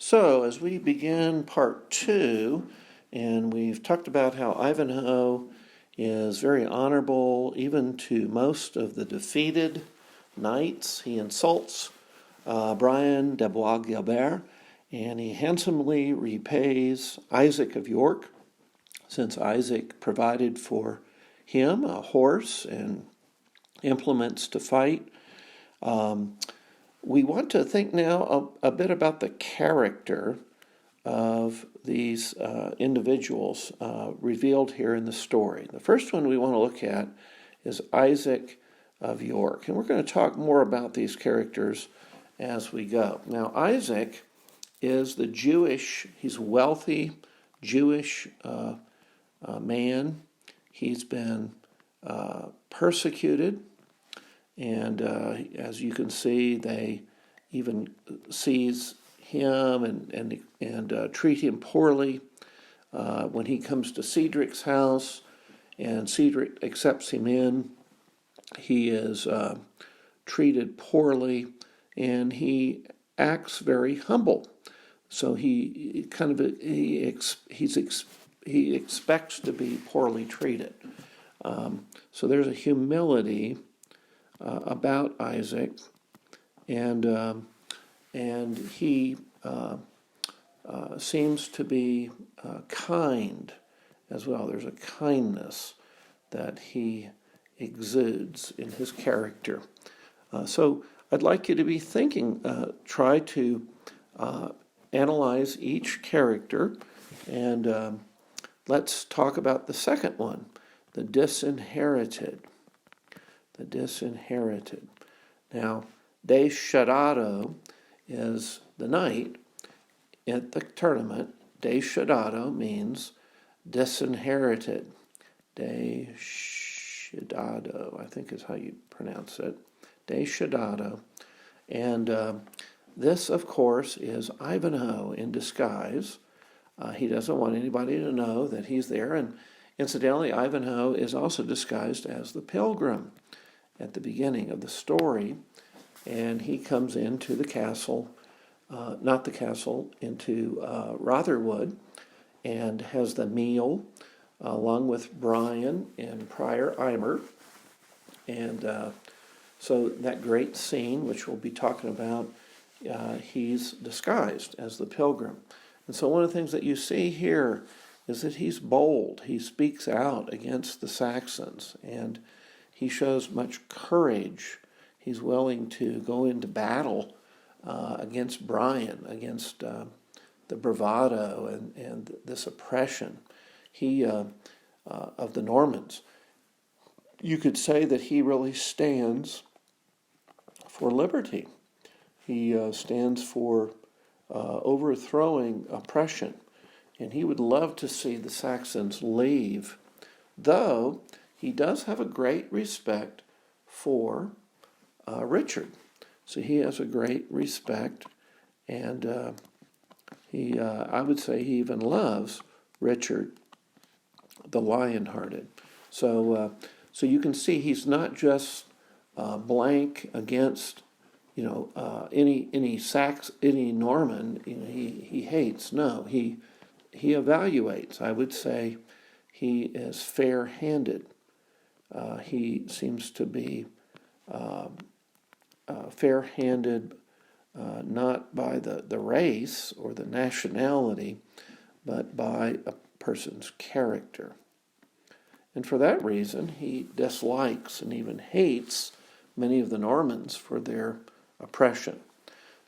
So, as we begin part two, and we've talked about how Ivanhoe is very honorable even to most of the defeated knights. He insults Brian de Bois Guilbert, and he handsomely repays Isaac of York, since Isaac provided for him a horse and implements to fight. We want to think now a bit about the character of these individuals revealed here in the story. The first one we want to look at is Isaac of York, and we're going to talk more about these characters as we go. Now, Isaac is he's a wealthy Jewish man. He's been persecuted, and as you can see, they even seize him and treat him poorly. When he comes to Cedrics' house and Cedric accepts him in, he is treated poorly, and he acts very humble. So he expects to be poorly treated. So there's a humility about Isaac, and he seems to be kind as well. There's a kindness that he exudes in his character. So I'd like you to be thinking, try to analyze each character, and let's talk about the second one, the disinherited. The disinherited. Now, Dais is the knight at the tournament. Dais means disinherited. Dais, I think is how you pronounce it. Dais. And this, of course, is Ivanhoe in disguise. He doesn't want anybody to know that he's there. And incidentally, Ivanhoe is also disguised as the pilgrim at the beginning of the story. And he comes into the castle, into Rotherwood, and has the meal along with Brian and Prior Eimer. And so that great scene, which we'll be talking about, he's disguised as the pilgrim. And so one of the things that you see here is that he's bold. He speaks out against the Saxons, and he shows much courage. He's willing to go into battle against Brian, against the bravado and this oppression of the Normans. You could say that he really stands for liberty. He stands for overthrowing oppression, and he would love to see the Saxons leave, though he does have a great respect for Richard. So he has a great respect, and I would say he even loves Richard, the Lion-Hearted. So you can see he's not just blank against any Norman he hates. No, he evaluates. I would say he is fair-handed. He seems to be fair-handed, not by the race or the nationality, but by a person's character. And for that reason, he dislikes and even hates many of the Normans for their oppression.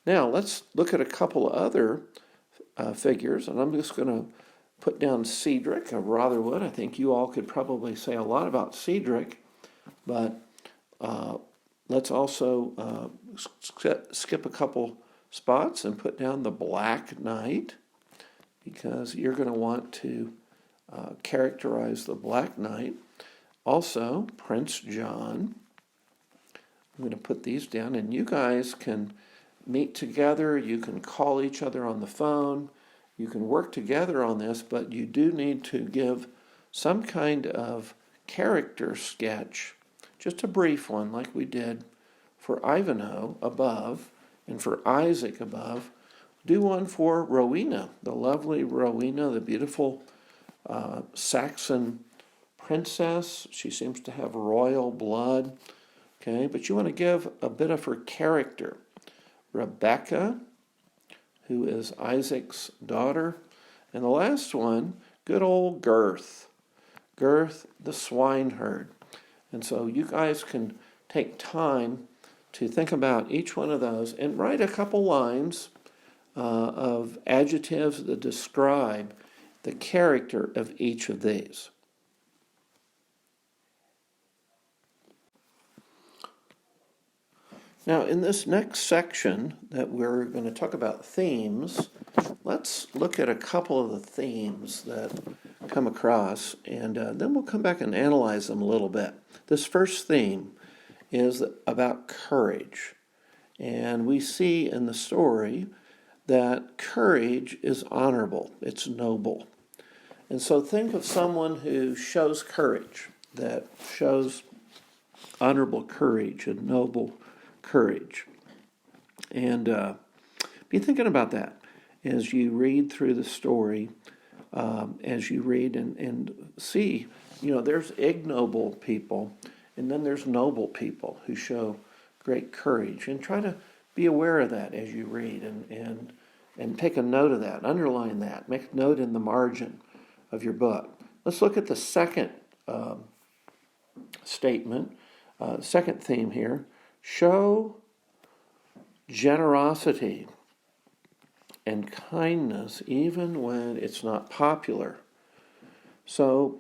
Now, let's look at a couple of other figures, and I'm just going to put down Cedric of Rotherwood. I think you all could probably say a lot about Cedric, but let's also skip a couple spots and put down the Black Knight, because you're going to want to characterize the Black Knight. Also, Prince John. I'm going to put these down, and you guys can meet together. You can call each other on the phone. You can work together on this, but you do need to give some kind of character sketch, just a brief one like we did for Ivanhoe above and for Isaac above. do one for Rowena, the lovely Rowena, the beautiful Saxon princess. She seems to have royal blood. Okay, but you want to give a bit of her character. Rebecca, who is Isaac's daughter. And the last one, good old Girth. Girth, the swineherd. And so you guys can take time to think about each one of those and write a couple lines of adjectives that describe the character of each of these. Now, in this next section that we're going to talk about themes, let's look at a couple of the themes that come across, and then we'll come back and analyze them a little bit. This first theme is about courage, and we see in the story that courage is honorable, it's noble. And so think of someone who shows courage, that shows honorable courage and noble courage. And be thinking about that as you read through the story, as you read and see, there's ignoble people, and then there's noble people who show great courage. And try to be aware of that as you read and take a note of that, underline that, make a note in the margin of your book. Let's look at the second statement, second theme here. Show generosity and kindness even when it's not popular. So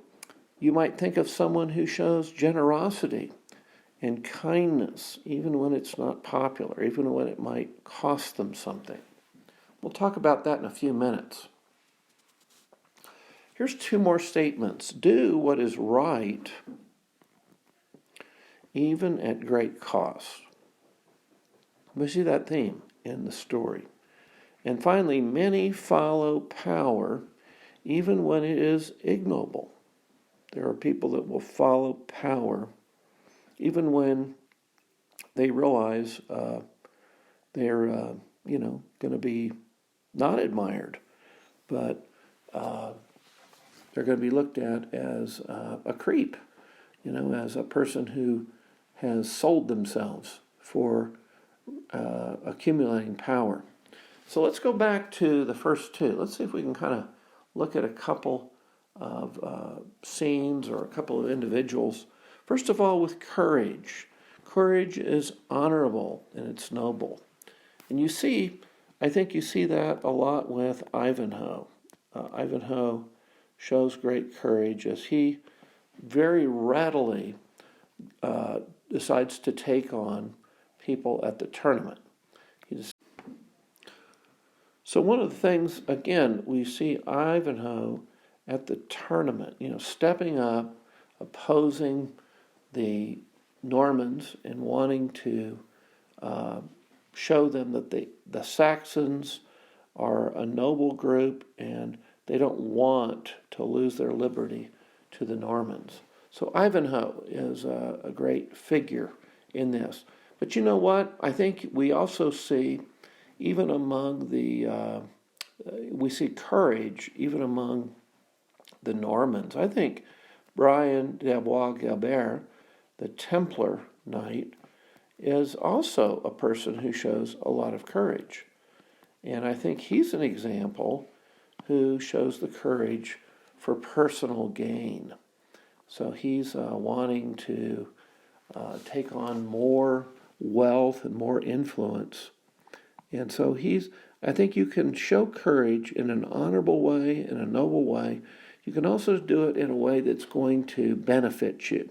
you might think of someone who shows generosity and kindness even when it's not popular, even when it might cost them something. We'll talk about that in a few minutes. Here's two more statements. Do what is right even at great cost. We see that theme in the story. And finally, many follow power even when it is ignoble. There are people that will follow power even when they realize they're going to be not admired, but they're going to be looked at as a creep, as a person who has sold themselves for accumulating power. So let's go back to the first two. Let's see if we can kind of look at a couple of scenes or a couple of individuals. First of all, with courage. Courage is honorable and it's noble. And I think you see that a lot with Ivanhoe. Ivanhoe shows great courage as he very readily decides to take on people at the tournament. So one of the things, again, we see Ivanhoe at the tournament, stepping up, opposing the Normans and wanting to show them that the Saxons are a noble group and they don't want to lose their liberty to the Normans. So Ivanhoe is a great figure in this. But you know what? I think we also see, even among we see courage even among the Normans. I think Brian de Bois Guilbert, the Templar knight, is also a person who shows a lot of courage. And I think he's an example who shows the courage for personal gain. So he's wanting to take on more wealth and more influence. And so I think you can show courage in an honorable way, in a noble way. You can also do it in a way that's going to benefit you.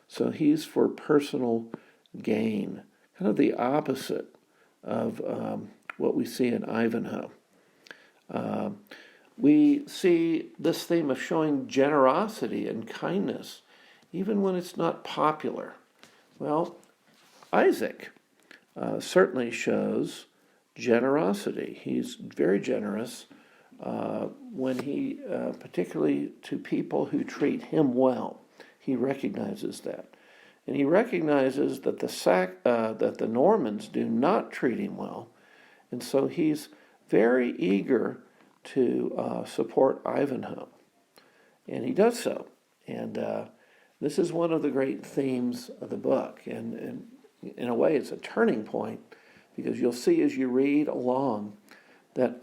So he's for personal gain, kind of the opposite of what we see in Ivanhoe. We see this theme of showing generosity and kindness, even when it's not popular. Well, Isaac certainly shows generosity. He's very generous when he, particularly to people who treat him well. He recognizes that. And he recognizes that the Normans do not treat him well. And so he's very eager to support Ivanhoe. And he does so. And this is one of the great themes of the book. And in a way, it's a turning point, because you'll see as you read along that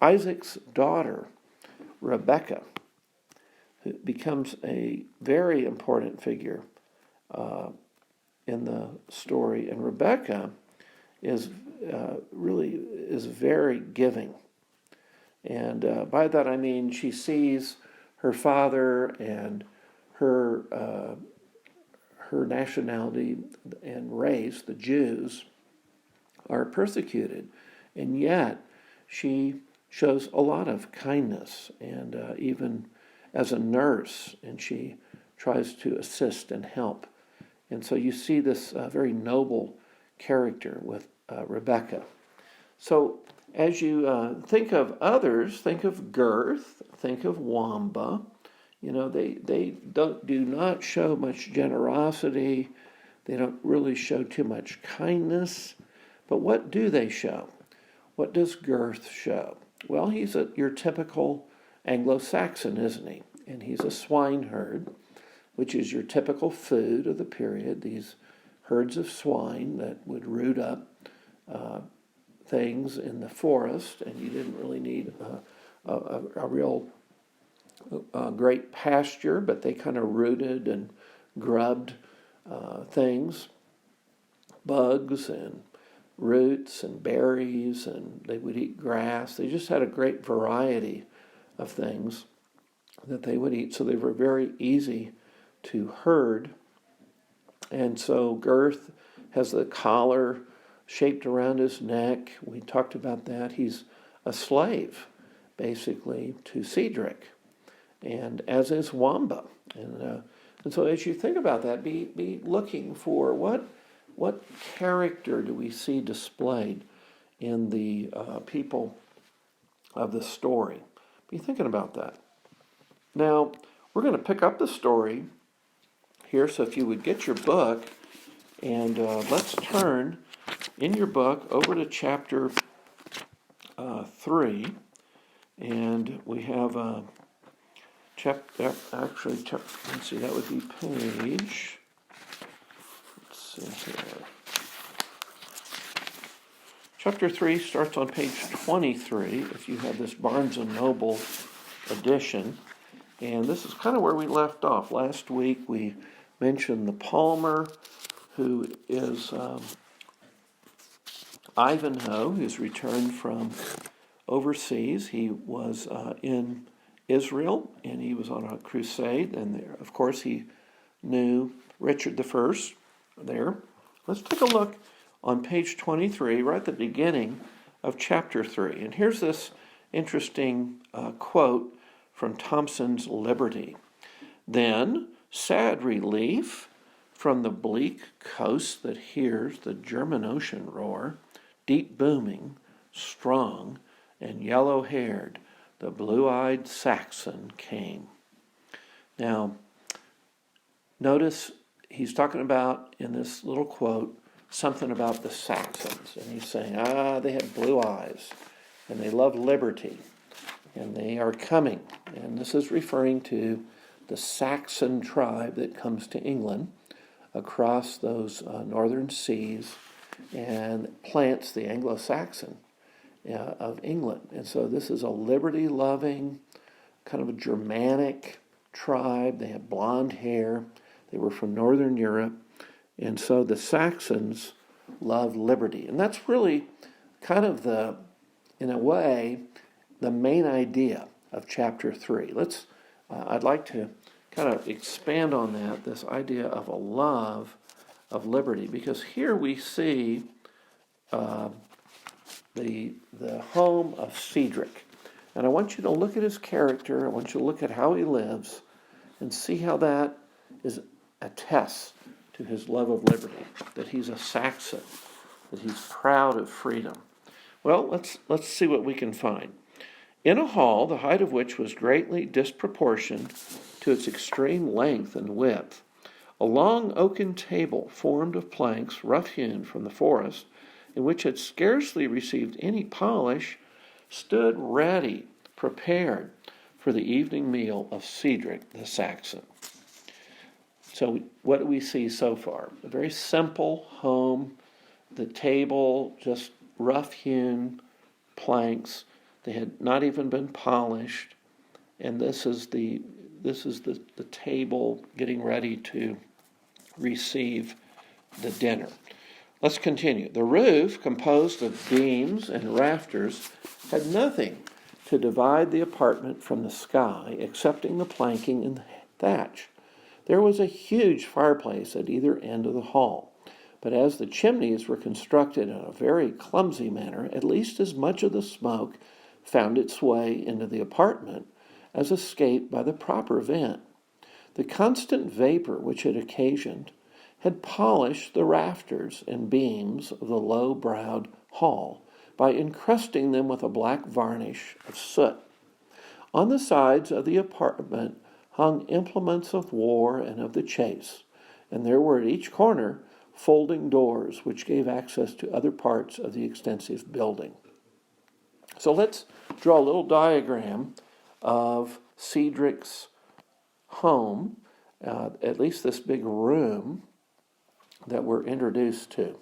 Isaac's daughter, Rebecca, who becomes a very important figure in the story. And Rebecca is very giving. And by that I mean she sees her father and her nationality and race, the Jews, are persecuted. And yet she shows a lot of kindness, and even as a nurse, and she tries to assist and help. And so you see this very noble character with Rebecca. So as you think of others, think of Girth, think of Wamba. You know, they do not show much generosity. They don't really show too much kindness. But what do they show? What does Girth show? Well, he's your typical Anglo-Saxon, isn't he? And he's a swineherd, which is your typical food of the period, these herds of swine that would root up things in the forest, and you didn't really need a real great pasture, but they kind of rooted and grubbed things, bugs and roots and berries, and they would eat grass. They just had a great variety of things that they would eat, so they were very easy to herd. And so Girth has the collar shaped around his neck. We talked about that. He's a slave, basically, to Cedric, and as is Wamba. And so as you think about that, be looking for what character do we see displayed in the people of the story. Be thinking about that. Now, we're going to pick up the story here, so if you would get your book, and let's turn in your book over to chapter 3, and we have let's see, that would be page, let's see here. Chapter 3 starts on page 23, if you have this Barnes & Noble edition. And this is kind of where we left off. Last week we mentioned the Palmer, who is Ivanhoe, who's returned from overseas. He was in Israel, and he was on a crusade. And there, of course, he knew Richard I there. Let's take a look on page 23, right at the beginning of chapter 3. And here's this interesting quote from Thompsons Liberty. Then, sad relief from the bleak coast that hears the German Ocean roar, deep booming, strong, and yellow-haired, the blue-eyed Saxon came. Now, notice he's talking about, in this little quote, something about the Saxons. And he's saying, they had blue eyes, and they love liberty, and they are coming. And this is referring to the Saxon tribe that comes to England across those northern seas and plants the Anglo-Saxon of England. And so this is a liberty-loving, kind of a Germanic tribe. They have blonde hair. They were from northern Europe. And so the Saxons love liberty. And that's really kind of in a way, the main idea of chapter 3. I'd like to kind of expand on that, this idea of a love of liberty, because here we see the home of Cedric. And I want you to look at his character. I want you to look at how he lives and see how that attests to his love of liberty, that he's a Saxon, that he's proud of freedom. Well, let's see what we can find. In a hall, the height of which was greatly disproportioned to its extreme length and width, a long oaken table formed of planks rough-hewn from the forest and which had scarcely received any polish, stood ready, prepared for the evening meal of Cedric the Saxon. So what do we see so far? A very simple home, the table, just rough-hewn planks. They had not even been polished, and this is the table getting ready to receive the dinner. Let's continue. The roof, composed of beams and rafters, had nothing to divide the apartment from the sky, excepting the planking and thatch. There was a huge fireplace at either end of the hall, but as the chimneys were constructed in a very clumsy manner, at least as much of the smoke found its way into the apartment as escaped by the proper vent. The constant vapor which it occasioned had polished the rafters and beams of the low-browed hall by encrusting them with a black varnish of soot. On the sides of the apartment hung implements of war and of the chase, and there were at each corner folding doors which gave access to other parts of the extensive building. So let's draw a little diagram of Cedric's home, at least this big room that we're introduced to.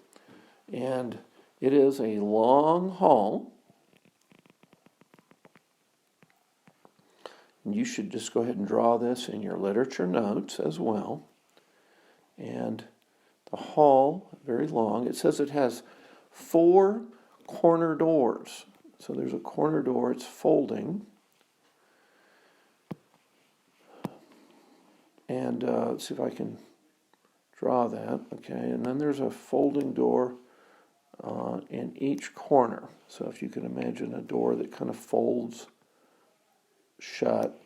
And it is a long hall. And you should just go ahead and draw this in your literature notes as well. And the hall, very long. It says it has 4 corner doors. So there's a corner door, it's folding. And let's see if I can draw that. Okay, and then there's a folding door in each corner. So if you can imagine a door that kind of folds shut,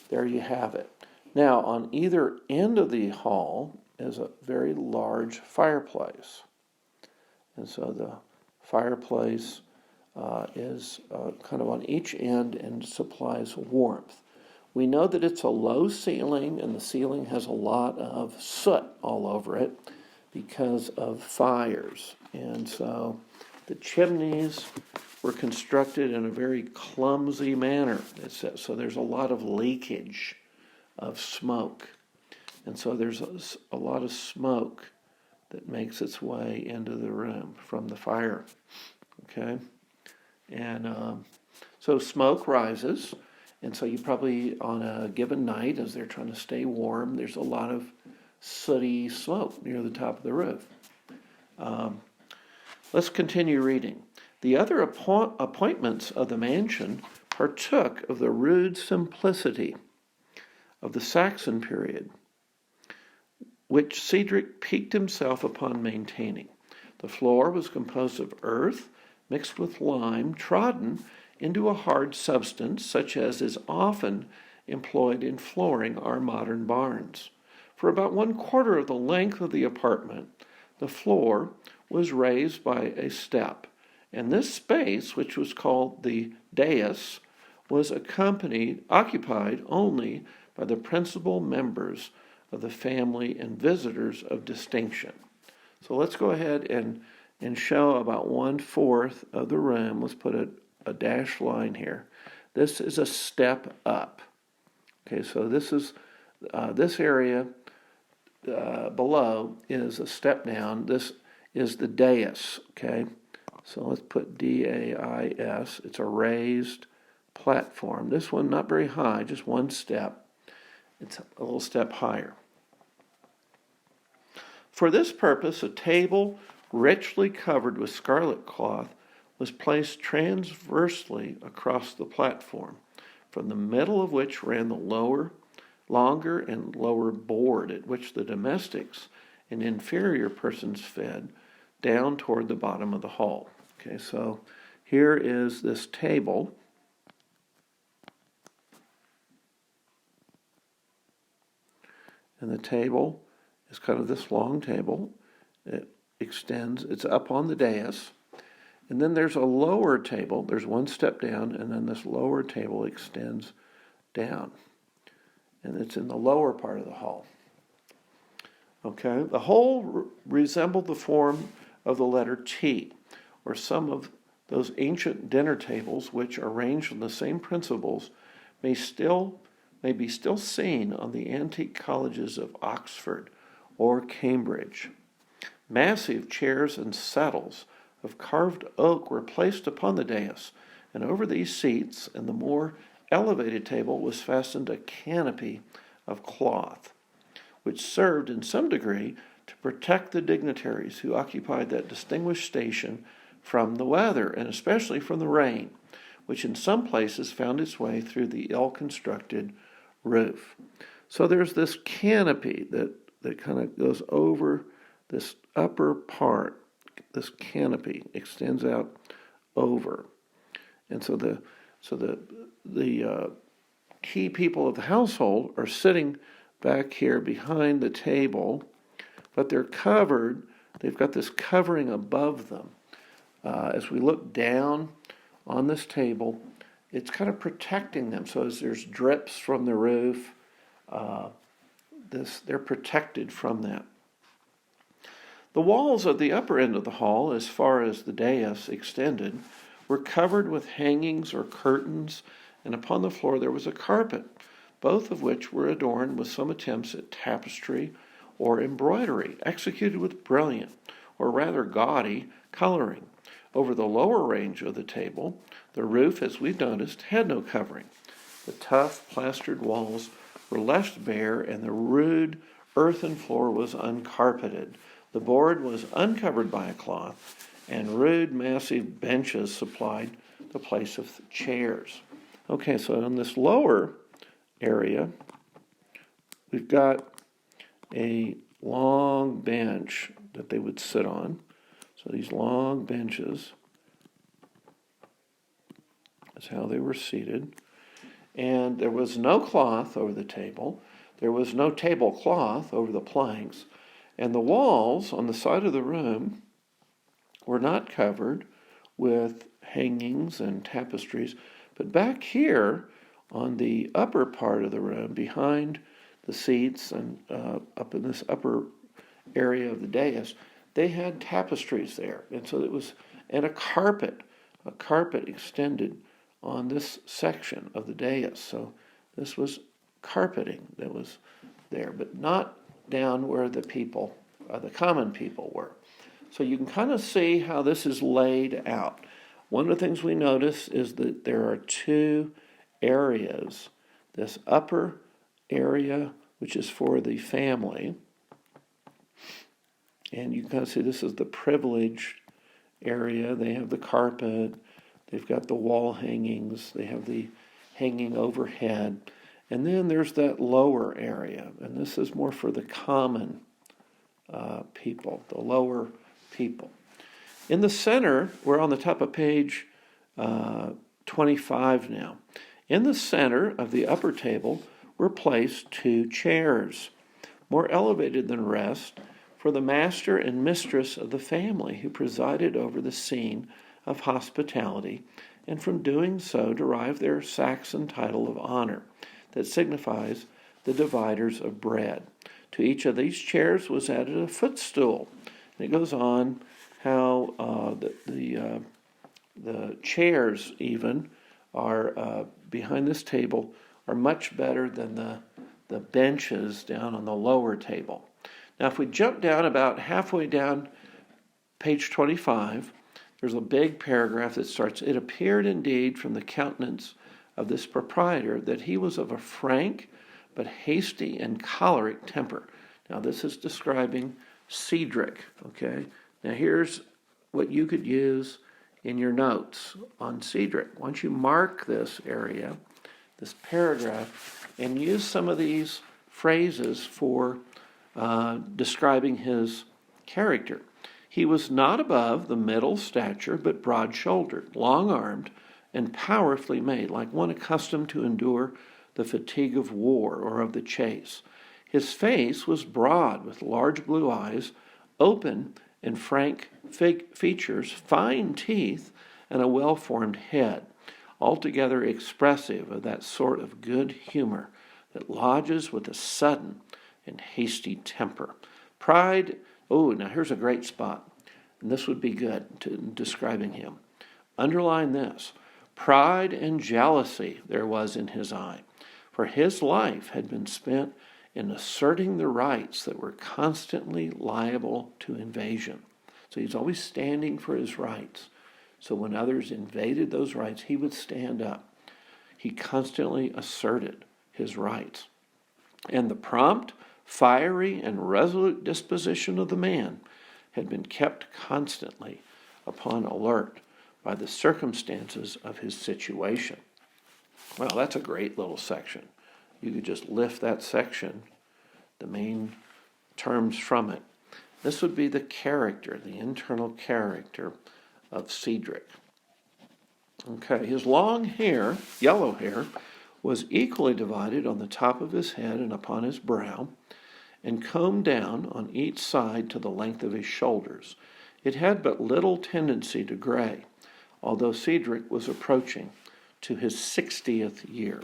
there you have it. Now, on either end of the hall is a very large fireplace. And so the fireplace is kind of on each end and supplies warmth. We know that it's a low ceiling, and the ceiling has a lot of soot all over it because of fires. And so the chimneys were constructed in a very clumsy manner. So there's a lot of leakage of smoke. And so there's a lot of smoke that makes its way into the room from the fire. Okay? And so smoke rises. And so you probably, on a given night, as they're trying to stay warm, there's a lot of sooty smoke near the top of the roof. Let's continue reading. The other appointments of the mansion partook of the rude simplicity of the Saxon period, which Cedric piqued himself upon maintaining. The floor was composed of earth mixed with lime, trodden into a hard substance, such as is often employed in flooring our modern barns. For about 1/4 of the length of the apartment, the floor was raised by a step, and this space, which was called the Dais, was occupied only by the principal members of the family and visitors of distinction. So let's go ahead and show about 1/4 of the room. Let's put a dashed line here. This is a step up. Okay, so this is this area below is a step down. This is the dais. Okay, so let's put DAIS. It's a raised platform. This one not very high, just one step. It's a little step higher. For this purpose, a table richly covered with scarlet cloth was placed transversely across the platform, from the middle of which ran the longer and lower board at which the domestics and inferior persons fed, down toward the bottom of the hall. Okay, so here is this table. And the table is kind of this long table. It extends, it's up on the dais. And then there's a lower table. There's one step down, and then this lower table extends down. And it's in the lower part of the hall. Okay, the whole resembled the form of the letter T, or some of those ancient dinner tables which, arranged on the same principles, may be still seen on the antique colleges of Oxford or Cambridge. Massive chairs and settles of carved oak were placed upon the dais, and over these seats and the more elevated table was fastened a canopy of cloth, which served in some degree to protect the dignitaries who occupied that distinguished station from the weather, and especially from the rain, which in some places found its way through the ill-constructed roof. So there's this canopy that kind of goes over this upper part. This canopy extends out over. And so the key people of the household are sitting back here behind the table, but they're covered. They've got this covering above them. As we look down on this table, it's kind of protecting them. So as there's drips from the roof, they're protected from that. The walls of the upper end of the hall, as far as the dais extended, were covered with hangings or curtains, and upon the floor there was a carpet, both of which were adorned with some attempts at tapestry or embroidery, executed with brilliant, or rather gaudy, coloring. Over the lower range of the table, the roof, as we've noticed, had no covering. The tough plastered walls were left bare, and the rude earthen floor was uncarpeted. The board was uncovered by a cloth, and rude, massive benches supplied the place of chairs. Okay, so in this lower area, we've got a long bench that they would sit on. So these long benches, that's how they were seated. And there was no cloth over the table. There was no tablecloth over the planks. And the walls on the side of the room were not covered with hangings and tapestries. But back here on the upper part of the room, behind the seats and up in this upper area of the dais, they had tapestries there. And so it was, and a carpet extended on this section of the dais. So this was carpeting that was there, but not down where the people, the common people were. So you can kind of see how this is laid out. One of the things we notice is that there are two areas. This upper area, which is for the family, and you can kind of see this is the privileged area. They have the carpet, they've got the wall hangings, they have the hanging overhead, and then there's that lower area, and this is more for the common people, the lower people. In the center, we're on the top of page 25 now. In the center of the upper table were placed two chairs, more elevated than the rest, for the master and mistress of the family who presided over the scene of hospitality, and from doing so derive their Saxon title of honor that signifies the dividers of bread. To each of these chairs was added a footstool. And it goes on how the chairs even are behind this table are much better than the benches down on the lower table. Now, if we jump down about halfway down page 25, there's a big paragraph that starts, "It appeared indeed from the countenance of this proprietor that he was of a frank but hasty and choleric temper." Now, this is describing Cedric, okay? Now, here's what you could use in your notes on Cedric. Once you mark this area, this paragraph, and use some of these phrases for describing his character. He was not above the middle stature, but broad-shouldered, long-armed, and powerfully made, like one accustomed to endure the fatigue of war or of the chase. His face was broad, with large blue eyes, open and frank features, fine teeth, and a well-formed head, altogether expressive of that sort of good humor that lodges with a sudden and hasty temper. Pride, now here's a great spot. and this would be good to describing him. Underline this: pride and jealousy there was in his eye, for his life had been spent in asserting the rights that were constantly liable to invasion. So he's always standing for his rights. So when others invaded those rights, he would stand up. He constantly asserted his rights. And the prompt, fiery, and resolute disposition of the man had been kept constantly upon alert by the circumstances of his situation. Well, that's a great little section. You could just lift that section, the main terms from it. This would be the character, the internal character of Cedric. Okay, his long hair, yellow hair, was equally divided on the top of his head and upon his brow, and combed down on each side to the length of his shoulders. It had but little tendency to gray, although Cedric was approaching to his 60th year.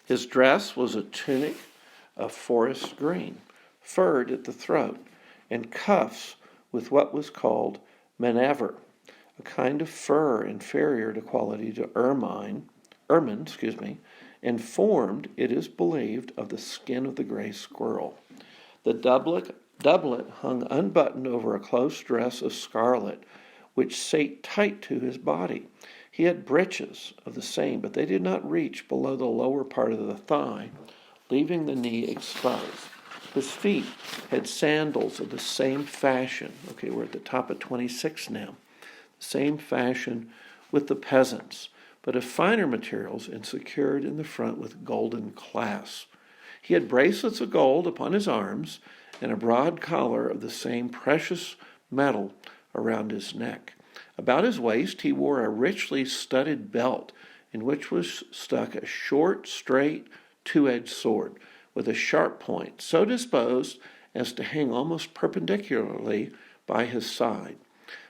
His dress was a tunic of forest green, furred at the throat, and cuffs with what was called manaver, a kind of fur inferior to quality to ermine, and formed, it is believed, of the skin of the gray squirrel. The doublet hung unbuttoned over a close dress of scarlet, which sate tight to his body. He had breeches of the same, but they did not reach below the lower part of the thigh, leaving the knee exposed. His feet had sandals of the same fashion. Okay, we're at the top of 26 now. Same fashion with the peasants, but of finer materials and secured in the front with golden clasps. He had bracelets of gold upon his arms and a broad collar of the same precious metal around his neck. About his waist he wore a richly studded belt in which was stuck a short, straight, two-edged sword with a sharp point, so disposed as to hang almost perpendicularly by his side.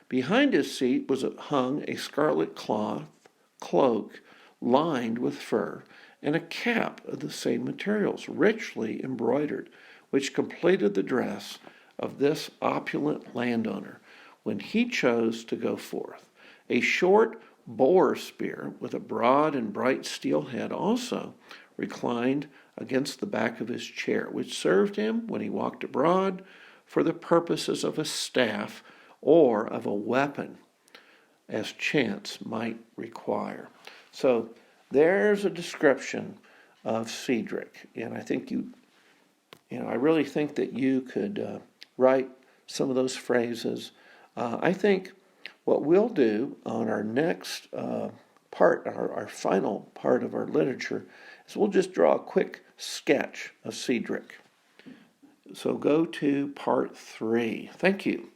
Behind his seat was hung a scarlet cloth cloak lined with fur, and a cap of the same materials, richly embroidered, which completed the dress of this opulent landowner when he chose to go forth. A short boar spear with a broad and bright steel head also reclined against the back of his chair, which served him, when he walked abroad, for the purposes of a staff or of a weapon, as chance might require. So there's a description of Cedric, and I think I really think that you could write some of those phrases. I think what we'll do on our next part, our final part of our literature, is we'll just draw a quick sketch of Cedric. So go to part 3. Thank you.